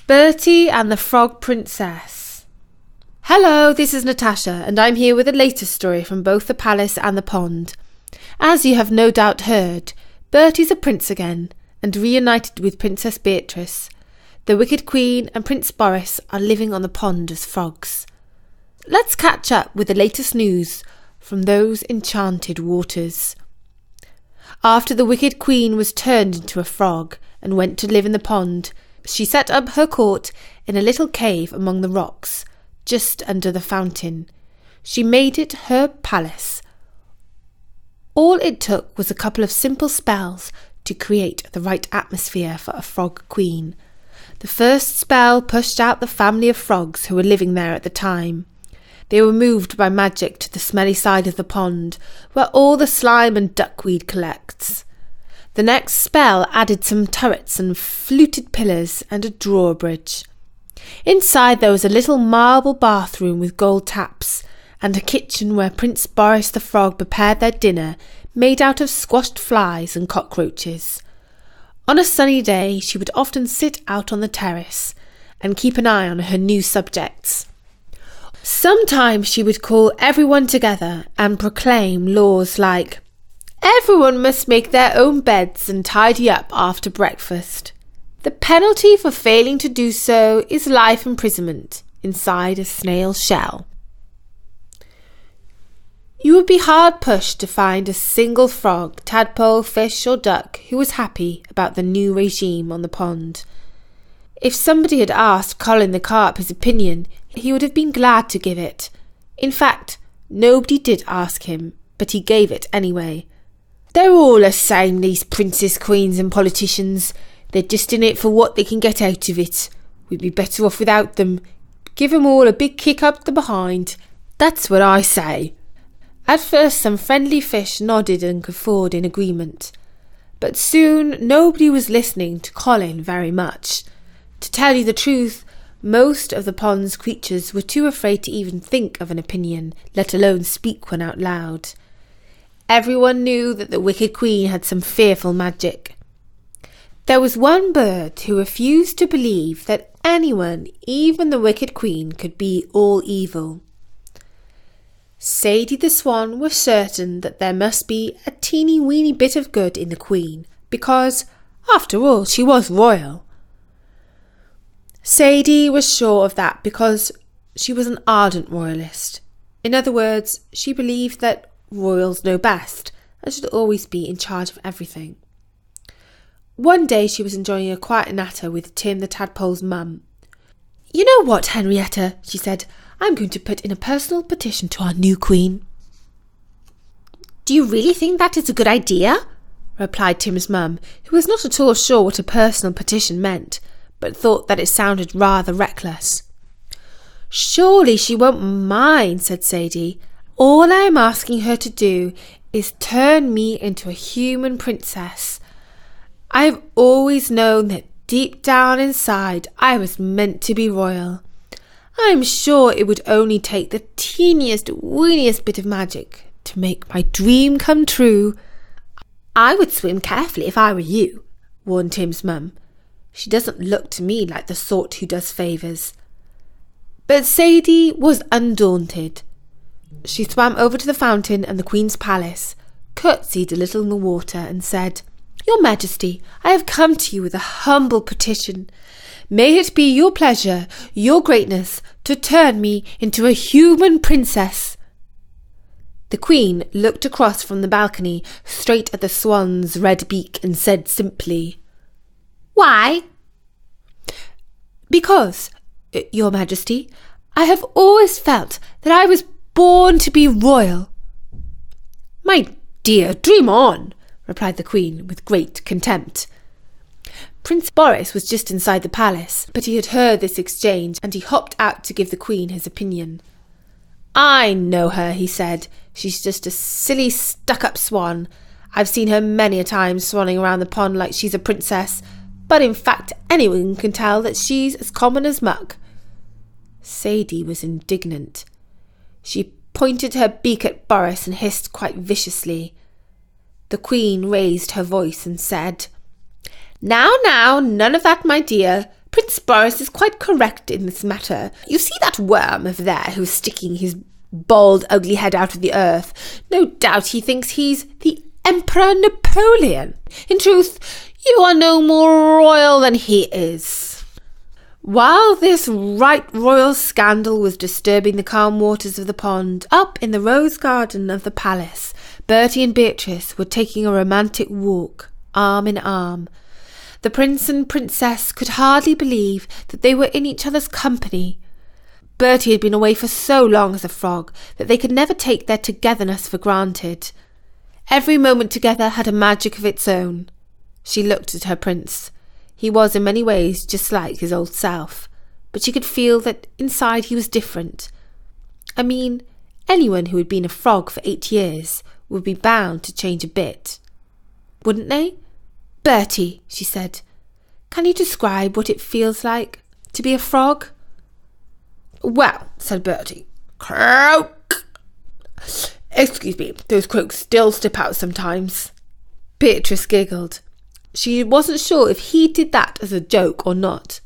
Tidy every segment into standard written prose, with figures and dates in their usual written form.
Bertie and the Frog Princess. Hello, this is Natasha, and I'm here with the latest story from both the palace and the pond. As you have no doubt heard, Bertie's a prince again, and reunited with Princess Beatrice. The wicked queen and Prince Boris are living on the pond as frogs. Let's catch up with the latest news from those enchanted waters. After the wicked queen was turned into a frog and went to live in the pond, she set up her court in a little cave among the rocks, just under the fountain. She made it her palace. All it took was a couple of simple spells to create the right atmosphere for a frog queen. The first spell pushed out the family of frogs who were living there at the time. They were moved by magic to the smelly side of the pond, where all the slime and duckweed collects. The next spell added some turrets and fluted pillars and a drawbridge. Inside there was a little marble bathroom with gold taps, and a kitchen where Prince Boris the Frog prepared their dinner made out of squashed flies and cockroaches. On a sunny day she would often sit out on the terrace and keep an eye on her new subjects. Sometimes she would call everyone together and proclaim laws like, "Everyone must make their own beds and tidy up after breakfast. The penalty for failing to do so is life imprisonment inside a snail shell." You would be hard pushed to find a single frog, tadpole, fish or duck who was happy about the new regime on the pond. If somebody had asked Colin the Carp his opinion, he would have been glad to give it. In fact, nobody did ask him, but he gave it anyway. "They're all the same, these princes, queens and politicians. They're just in it for what they can get out of it. We'd be better off without them. Give them all a big kick up the behind. That's what I say." At first some friendly fish nodded and guffawed in agreement. But soon nobody was listening to Colin very much. To tell you the truth, most of the pond's creatures were too afraid to even think of an opinion, let alone speak one out loud. Everyone knew that the wicked queen had some fearful magic. There was one bird who refused to believe that anyone, even the wicked queen, could be all evil. Sadie the swan was certain that there must be a teeny-weeny bit of good in the queen, because, after all, she was royal. Sadie was sure of that because she was an ardent royalist. In other words, she believed that royals know best and should always be in charge of everything. One day she was enjoying a quiet natter with Tim the tadpole's mum. "You know what, Henrietta," she said, "I'm going to put in a personal petition to our new queen." "Do you really think that is a good idea?" replied Tim's mum, who was not at all sure what a personal petition meant, but thought that it sounded rather reckless. "Surely she won't mind," said Sadie. "All I am asking her to do is turn me into a human princess. I've always known that deep down inside I was meant to be royal. I'm sure it would only take the teeniest, weeniest bit of magic to make my dream come true." "I would swim carefully if I were you," warned Tim's mum. "She doesn't look to me like the sort who does favours." But Sadie was undaunted. She swam over to the fountain and the Queen's palace, curtsied a little in the water and said, "Your Majesty, I have come to you with a humble petition. May it be your pleasure, your greatness, to turn me into a human princess." The Queen looked across from the balcony straight at the swan's red beak and said simply, "Why?" "Because, Your Majesty, I have always felt that I was born to be royal." "My dear, dream on," replied the Queen with great contempt. Prince Boris was just inside the palace, but he had heard this exchange and he hopped out to give the Queen his opinion. "I know her," he said. "She's just a silly, stuck-up swan. I've seen her many a time swanning around the pond like she's a princess, but in fact anyone can tell that she's as common as muck." Sadie was indignant. She pointed her beak at Boris and hissed quite viciously. The Queen raised her voice and said, Now, none of that, my dear. Prince Boris is quite correct in this matter. You see that worm over there who's sticking his bald, ugly head out of the earth? No doubt he thinks he's the Emperor Napoleon. In truth, you are no more royal than he is." While this right royal scandal was disturbing the calm waters of the pond, up in the rose garden of the palace, Bertie and Beatrice were taking a romantic walk, arm in arm. The prince and princess could hardly believe that they were in each other's company. Bertie had been away for so long as a frog that they could never take their togetherness for granted. Every moment together had a magic of its own. She looked at her prince. He was in many ways just like his old self, but she could feel that inside he was different. I mean, anyone who had been a frog for 8 years would be bound to change a bit. Wouldn't they? "Bertie," she said, "can you describe what it feels like to be a frog?" "Well," said Bertie, "croak. Excuse me, those croaks still slip out sometimes." Beatrice giggled. She wasn't sure if he did that as a joke or not.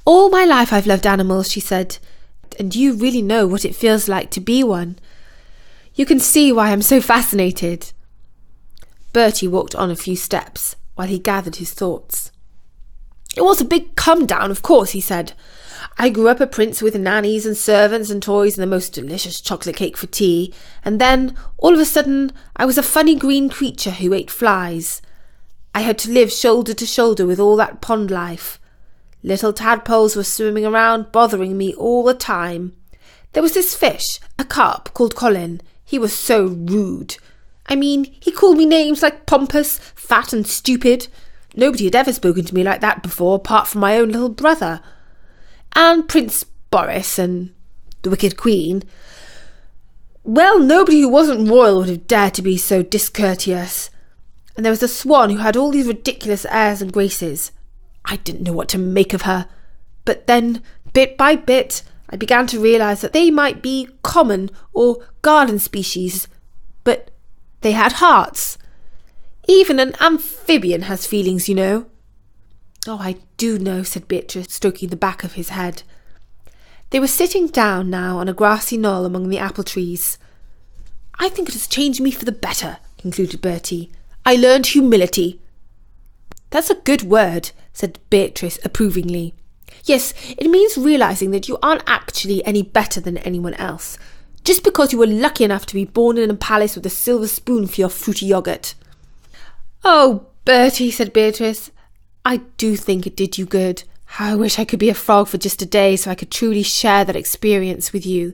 "All my life I've loved animals," she said, "and you really know what it feels like to be one. You can see why I'm so fascinated." Bertie walked on a few steps while he gathered his thoughts. "It was a big come-down, of course," he said. "I grew up a prince with nannies and servants and toys and the most delicious chocolate cake for tea, and then, all of a sudden, I was a funny green creature who ate flies. I had to live shoulder to shoulder with all that pond life. Little tadpoles were swimming around, bothering me all the time. There was this fish, a carp, called Colin. He was so rude. I mean, he called me names like pompous, fat and stupid. Nobody had ever spoken to me like that before, apart from my own little brother. And Prince Boris and the Wicked Queen. Well, nobody who wasn't royal would have dared to be so discourteous. And there was a swan who had all these ridiculous airs and graces. I didn't know what to make of her. But then, bit by bit, I began to realise that they might be common or garden species, but they had hearts. Even an amphibian has feelings, you know." "Oh, I do know," said Beatrice, stroking the back of his head. They were sitting down now on a grassy knoll among the apple trees. "I think it has changed me for the better," concluded Bertie. "I learned humility." "That's a good word," said Beatrice approvingly. "Yes, it means realising that you aren't actually any better than anyone else, just because you were lucky enough to be born in a palace with a silver spoon for your fruity yoghurt." "Oh, Bertie," said Beatrice, "I do think it did you good. How I wish I could be a frog for just a day so I could truly share that experience with you."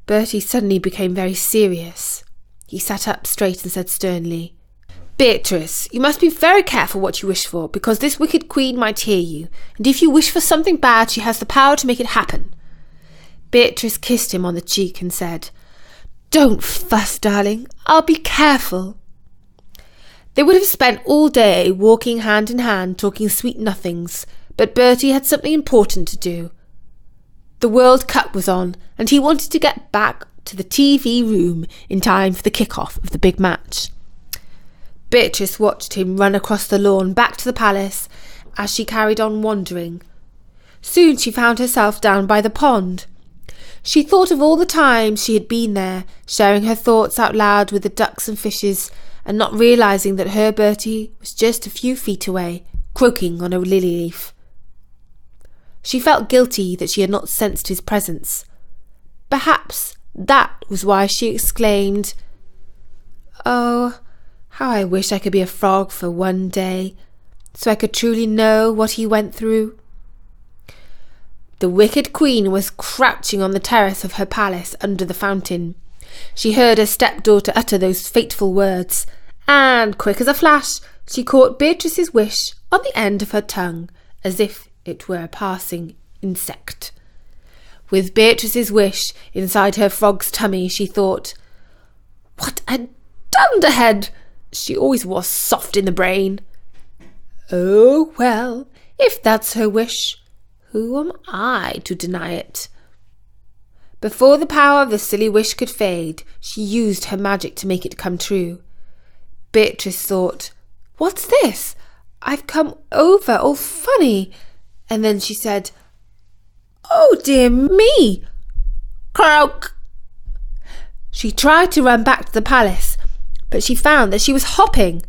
Bertie suddenly became very serious. He sat up straight and said sternly, "Beatrice, you must be very careful what you wish for, because this wicked queen might hear you, and if you wish for something bad, she has the power to make it happen." Beatrice kissed him on the cheek and said, "Don't fuss, darling. I'll be careful." They would have spent all day walking hand in hand, talking sweet nothings, but Bertie had something important to do. The World Cup was on, and he wanted to get back to the TV room in time for the kick-off of the big match. Beatrice watched him run across the lawn back to the palace as she carried on wandering. Soon she found herself down by the pond. She thought of all the times she had been there, sharing her thoughts out loud with the ducks and fishes, and not realising that her Bertie was just a few feet away, croaking on a lily leaf. She felt guilty that she had not sensed his presence. Perhaps that was why she exclaimed, "Oh, how I wish I could be a frog for one day, so I could truly know what he went through." The wicked queen was crouching on the terrace of her palace under the fountain. She heard her stepdaughter utter those fateful words, and, quick as a flash, she caught Beatrice's wish on the end of her tongue, as if it were a passing insect. With Beatrice's wish inside her frog's tummy, she thought, "What a dunderhead! She always was soft in the brain. Oh, well, if that's her wish, who am I to deny it?" Before the power of the silly wish could fade, she used her magic to make it come true. Beatrice thought, "What's this? I've come over all funny." And then she said, "Oh dear me! Croak!" She tried to run back to the palace, but she found that she was hopping.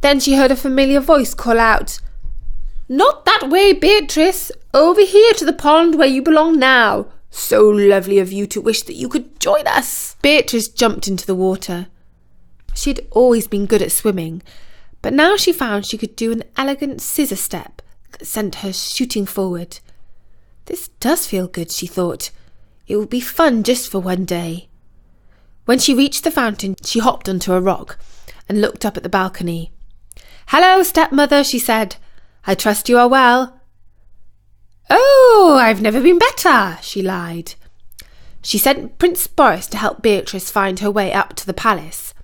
Then she heard a familiar voice call out, "Not that way, Beatrice. Over here to the pond where you belong now. So lovely of you to wish that you could join us." Beatrice jumped into the water. She had always been good at swimming, but now she found she could do an elegant scissor step that sent her shooting forward. "This does feel good," she thought. "It will be fun just for one day." When she reached the fountain, she hopped onto a rock and looked up at the balcony. "Hello, stepmother," she said. "I trust you are well." "Oh, I've never been better," she lied. She sent Prince Boris to help Beatrice find her way up to the palace.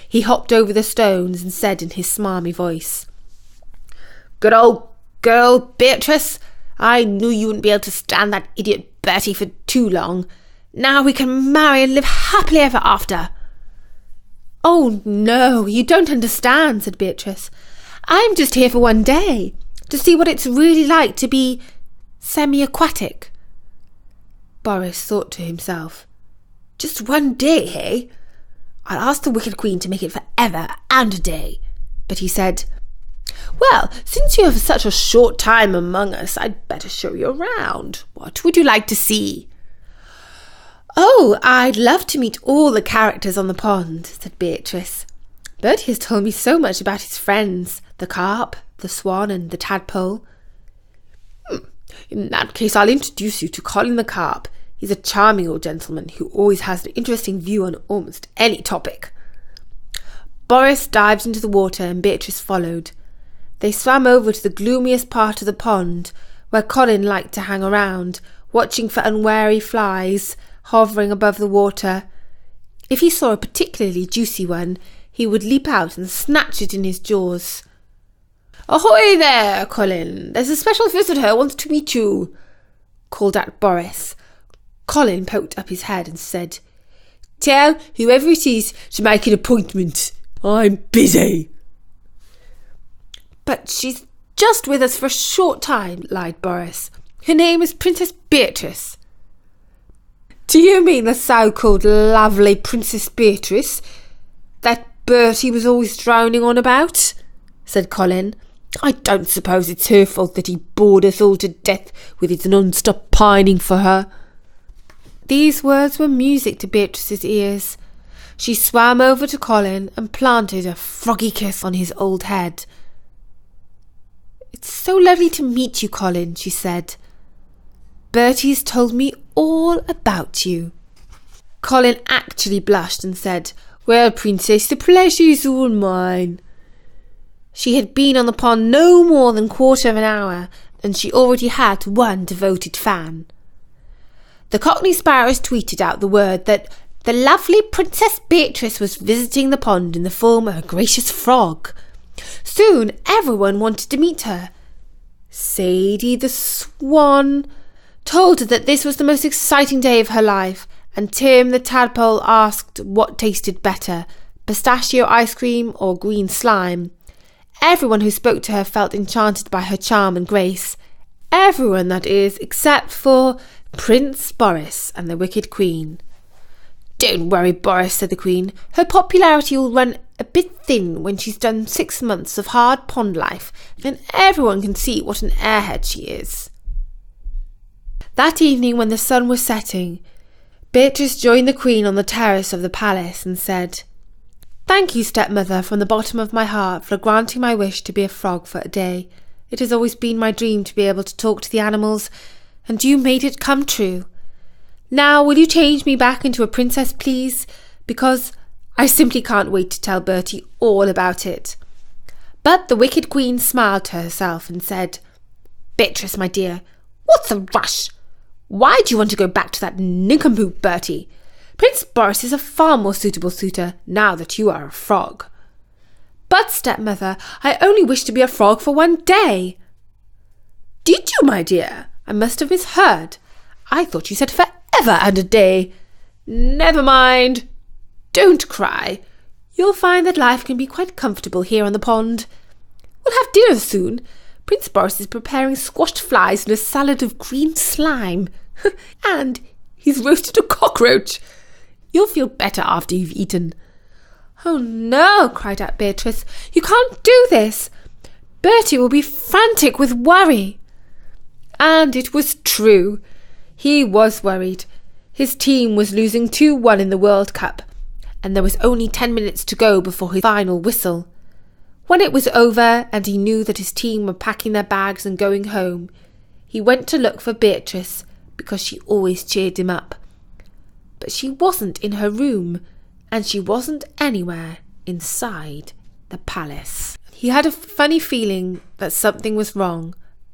He hopped over the stones and said in his smarmy voice, "Good old girl, Beatrice. I knew you wouldn't be able to stand that idiot Bertie for too long. Now we can marry and live happily ever after." "Oh no, you don't understand," said Beatrice. "I'm just here for one day, to see what it's really like to be semi-aquatic." Boris thought to himself, "Just one day, hey? I'll ask the Wicked Queen to make it for ever and a day." But he said, "Well, since you have such a short time among us, I'd better show you around. What would you like to see?" "Oh, I'd love to meet all the characters on the pond," said Beatrice. "Bertie has told me so much about his friends, the carp, the swan and the tadpole." "In that case, I'll introduce you to Colin the carp. He's a charming old gentleman who always has an interesting view on almost any topic." Boris dived into the water and Beatrice followed. They swam over to the gloomiest part of the pond, where Colin liked to hang around, watching for unwary flies hovering above the water. If he saw a particularly juicy one, he would leap out and snatch it in his jaws. "Ahoy there, Colin! There's a special visitor who wants to meet you," called out Boris. Colin poked up his head and said, "Tell whoever it is to make an appointment. I'm busy." "But she's just with us for a short time," lied Boris. "Her name is Princess Beatrice." "Do you mean the so-called lovely Princess Beatrice that Bertie was always droning on about?" said Colin. "I don't suppose it's her fault that he bored us all to death with his non-stop pining for her." These words were music to Beatrice's ears. She swam over to Colin and planted a froggy kiss on his old head. "It's so lovely to meet you, Colin," she said. "Bertie's told me all about you." Colin actually blushed and said, "Well, Princess, the pleasure is all mine." She had been on the pond no more than a quarter of an hour, and she already had one devoted fan. The Cockney Sparrows tweeted out the word that the lovely Princess Beatrice was visiting the pond in the form of a gracious frog. Soon everyone wanted to meet her. Sadie the Swan told her that this was the most exciting day of her life, and Tim the Tadpole asked what tasted better, pistachio ice cream or green slime. Everyone who spoke to her felt enchanted by her charm and grace. Everyone, that is, except for Prince Boris and the Wicked Queen. "Don't worry, Boris," said the Queen. "Her popularity will run a bit thin when she's done 6 months of hard pond life, and everyone can see what an airhead she is." That evening, when the sun was setting, Beatrice joined the Queen on the terrace of the palace and said, "Thank you, stepmother, from the bottom of my heart for granting my wish to be a frog for a day. It has always been my dream to be able to talk to the animals, and you made it come true. Now will you change me back into a princess, please? Because I simply can't wait to tell Bertie all about it." But the Wicked Queen smiled to herself and said, "Beatrice, my dear, what's the rush? Why do you want to go back to that nincompoop Bertie? Prince Boris is a far more suitable suitor now that you are a frog." "But, stepmother, I only wish to be a frog for one day." "Did you, my dear? I must have misheard. I thought you said forever and a day. Never mind. Don't cry. You'll find that life can be quite comfortable here on the pond. We'll have dinner soon. Prince Boris is preparing squashed flies and a salad of green slime. And he's roasted a cockroach. You'll feel better after you've eaten." "Oh no," cried out Beatrice. "You can't do this. Bertie will be frantic with worry." And it was true. He was worried. His team was losing 2-1 in the World Cup, and there was only 10 minutes to go before his final whistle. When it was over and he knew that his team were packing their bags and going home, he went to look for Beatrice because she always cheered him up. But she wasn't in her room, and she wasn't anywhere inside the palace. He had a funny feeling that something was wrong,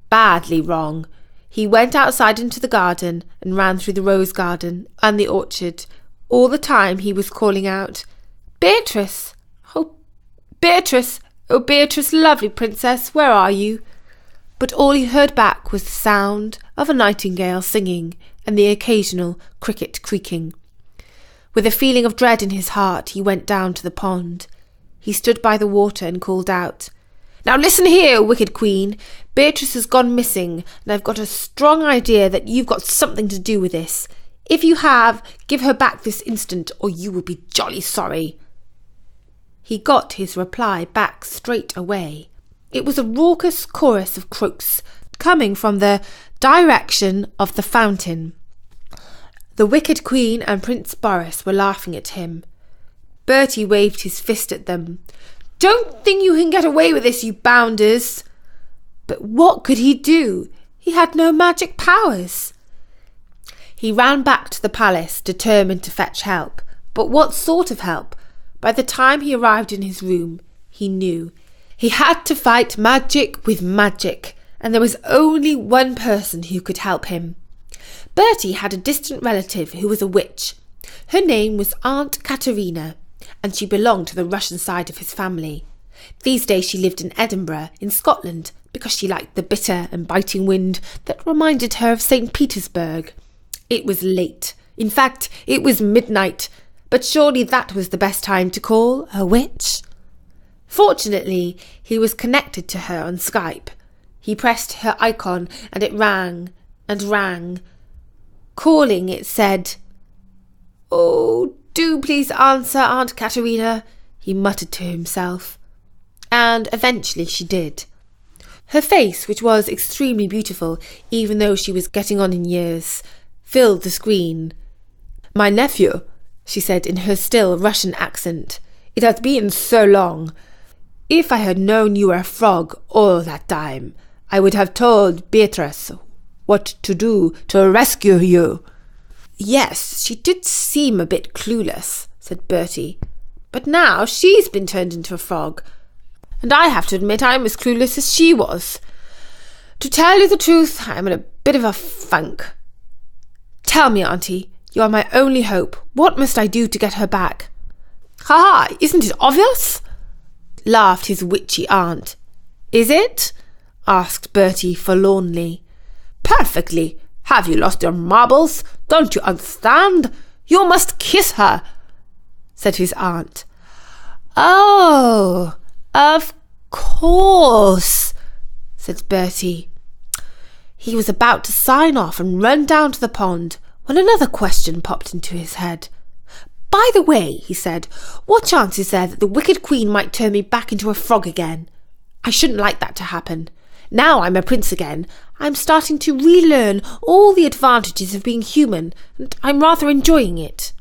badly wrong. He went outside into the garden and ran through the rose garden and the orchard. All the time he was calling out, "Beatrice! Oh, Beatrice! Oh, Beatrice, lovely princess, where are you?" But all he heard back was the sound of a nightingale singing and the occasional cricket creaking. With a feeling of dread in his heart, he went down to the pond. He stood by the water and called out, "Now listen here, wicked queen. Beatrice has gone missing, and I've got a strong idea that you've got something to do with this. If you have, give her back this instant, or you will be jolly sorry." He got his reply back straight away. It was a raucous chorus of croaks coming from the direction of the fountain. The wicked queen and Prince Boris were laughing at him. Bertie waved his fist at them. "Don't think you can get away with this, you bounders!" But what could he do? He had no magic powers. He ran back to the palace, determined to fetch help. But what sort of help? By the time he arrived in his room, he knew. He had to fight magic with magic, and there was only one person who could help him. Bertie had a distant relative who was a witch. Her name was Aunt Katerina, and she belonged to the Russian side of his family. These days she lived in Edinburgh, in Scotland, because she liked the bitter and biting wind that reminded her of St. Petersburg. It was late. In fact, it was midnight. But surely that was the best time to call a witch? Fortunately, he was connected to her on Skype. He pressed her icon and it rang and rang. Calling, it said, "Oh, do please answer, Aunt Katerina," he muttered to himself. And eventually she did. Her face, which was extremely beautiful, even though she was getting on in years, filled the screen. "My nephew," she said in her still Russian accent. "It has been so long. If I had known you were a frog all that time, I would have told Beatrice what to do to rescue you." "Yes, she did seem a bit clueless," said Bertie. "But now she's been turned into a frog, and I have to admit I'm as clueless as she was. To tell you the truth, I'm in a bit of a funk. Tell me, Auntie, you are my only hope. What must I do to get her back?" "Ha! Isn't it obvious?" laughed his witchy aunt. "Is it?" asked Bertie forlornly. "Perfectly. Have you lost your marbles? Don't you understand? You must kiss her," said his aunt. "Oh, of course," said Bertie. He was about to sign off and run down to the pond when another question popped into his head. "By the way," he said, "what chance is there that the wicked queen might turn me back into a frog again? I shouldn't like that to happen. Now I'm a prince again. I'm starting to relearn all the advantages of being human, and I'm rather enjoying it."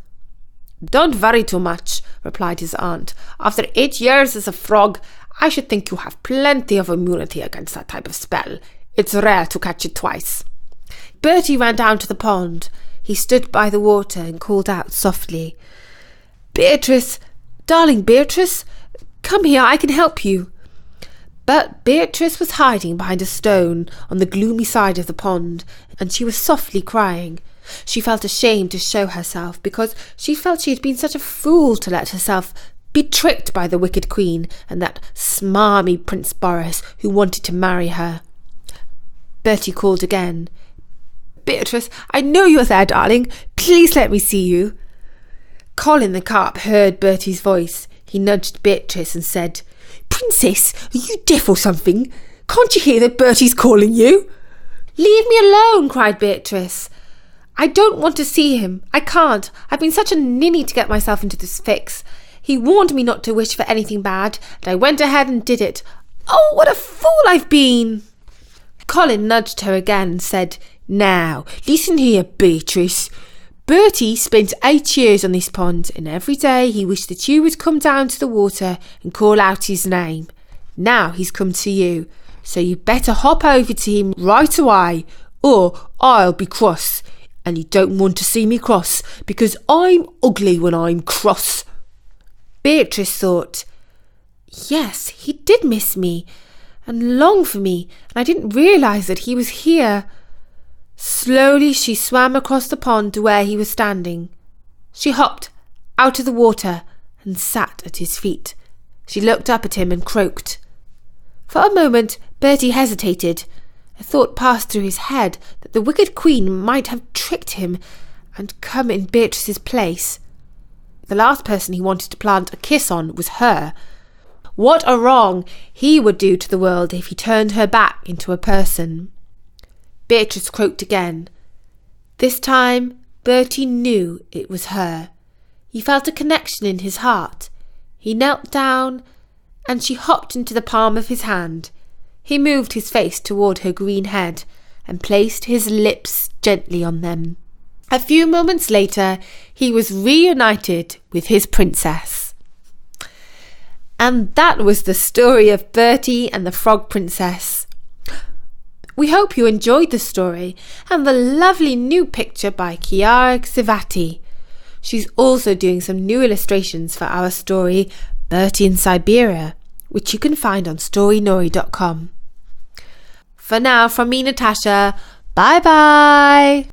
"Don't worry too much," replied his aunt. "After 8 years as a frog, I should think you have plenty of immunity against that type of spell. It's rare to catch it twice." Bertie ran down to the pond. He stood by the water and called out softly, "Beatrice, darling Beatrice, come here, I can help you." But Beatrice was hiding behind a stone on the gloomy side of the pond, and she was softly crying. She felt ashamed to show herself because she felt she had been such a fool to let herself be tricked by the wicked queen and that smarmy Prince Boris who wanted to marry her. Bertie called again. "Beatrice, I know you're there, darling. Please let me see you." Colin the carp heard Bertie's voice. He nudged Beatrice and said, Princess, are you deaf or something? Can't you hear that Bertie's calling you? Leave me alone, cried Beatrice. I don't want to see him. I can't. I've been such a ninny to get myself into this fix. He warned me not to wish for anything bad, and I went ahead and did it. Oh, what a fool I've been! Colin nudged her again and said, Now, listen here, Beatrice. Bertie spent 8 years on this pond, and every day he wished that you would come down to the water and call out his name. Now he's come to you, so you better hop over to him right away, or I'll be cross. And you don't want to see me cross, because I'm ugly when I'm cross. Beatrice thought, yes, he did miss me and long for me, and I didn't realise that he was here. Slowly she swam across the pond to where he was standing. She hopped out of the water and sat at his feet. She looked up at him and croaked. For a moment Bertie hesitated. A thought passed through his head that the wicked queen might have tricked him and come in Beatrice's place. The last person he wanted to plant a kiss on was her. What a wrong he would do to the world if he turned her back into a person. Beatrice croaked again. This time Bertie knew it was her. He felt a connection in his heart. He knelt down and she hopped into the palm of his hand. He moved his face toward her green head and placed his lips gently on them. A few moments later he was reunited with his princess. And that was the story of Bertie and the Frog Princess. We hope you enjoyed the story and the lovely new picture by Chiara Xivati. She's also doing some new illustrations for our story Bertie in Siberia, which you can find on storynori.com. For now, from me, Natasha, bye bye!